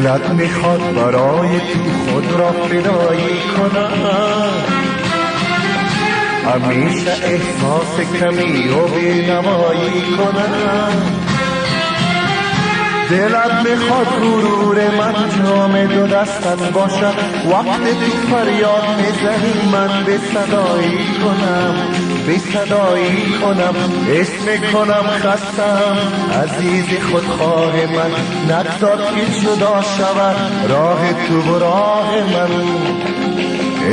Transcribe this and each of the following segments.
دلت میخواد برای تو خود را فدایی کنم، همیشه احساس کمی و بینوایی کنم. دلت میخواد غرور من جام دو دستت باشد، وقت تو فریاد میزنی من به صدایی کنم، به صدایی کنم. اسم کنم خستم عزیز خودخواه من، نگذار که جدا شود راه تو و راه من.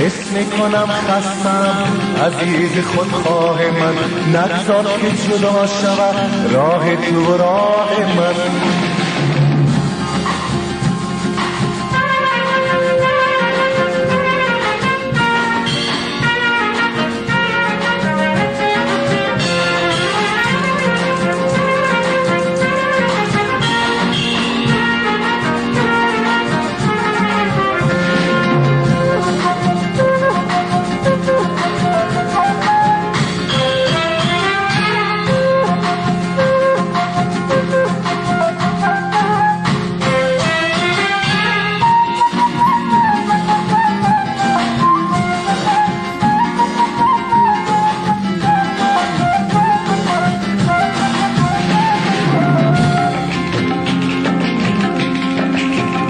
اسم کنم خستم عزیز خودخواه من، نگذار که جدا شود راه تو و راه من.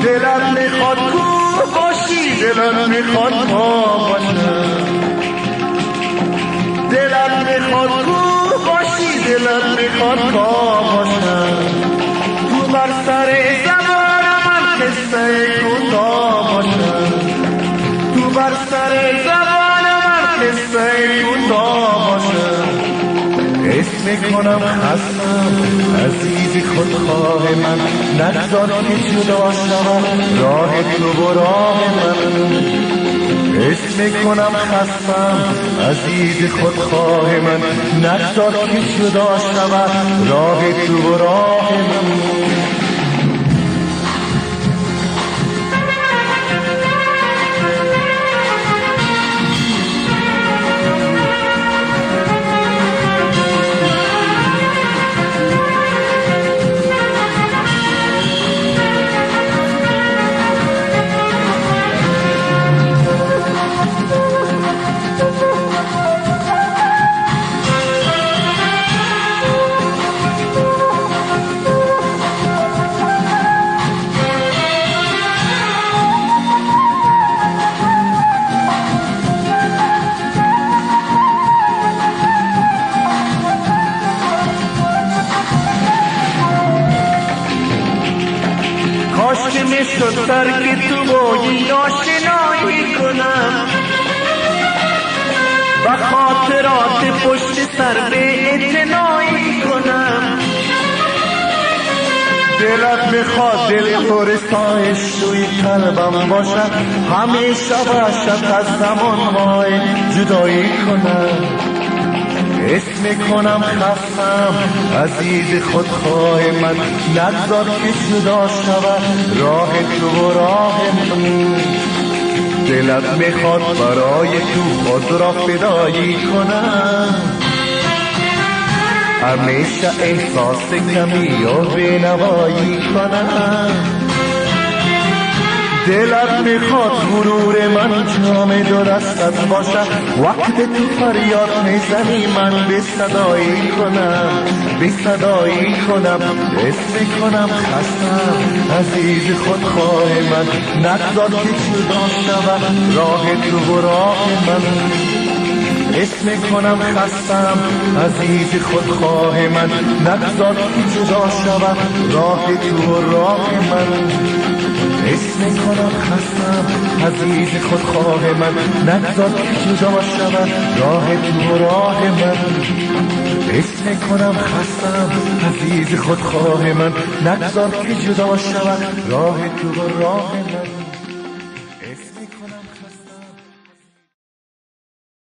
دلت میخواد کو باشی، دلت میخواد پا باشم، دلت میخواد کو باشی، دلت میخواد پا باشم. تو بر سر زبان من قصه کوتاه باشم، تو بر سر زبان من قصه کوتاه باشم. اسم کنم خستم عزیز خودخواه من، نگذار که جدا شود راه تو و راه من. اسم کنم خستم عزیز خودخواه من، نگذار که جدا شود راه تو و راه من. کاش که میشد ترک تو با این آشنایی کنم، و خاطرات پشت سر به اعتنایی کنم. دلت میخواد دل خورستایش توی قلبم باشد، همیشه باشد از زمان مای جدایی کنم. اسم کنم خستم عزیز خودخواه من، نگذار که جدا شود راه تو و راه من. دلت میخواد برای تو خود را فدایی کنم، همیشه احساس کمی و بینوایی کنم. دلت میخواد غرور من جام دو دستت باشد، وقت تو فریاد میزنی من به صدایی کنم، به صدایی کنم. اسم کنم خستم عزیز خودخواه من، نگذار که جدا شود راه تو و راه من. اسم کنم خستم عزیز خودخواه من، نگذار که جدا شود راه تو و راه من. اسم کنم خستم عزیز خودخواه من، نگذار که جدا شود راه تو و راه من. اسم کنم خستم عزیز خودخواه من، نگذار که جدا شود راه تو و راه من.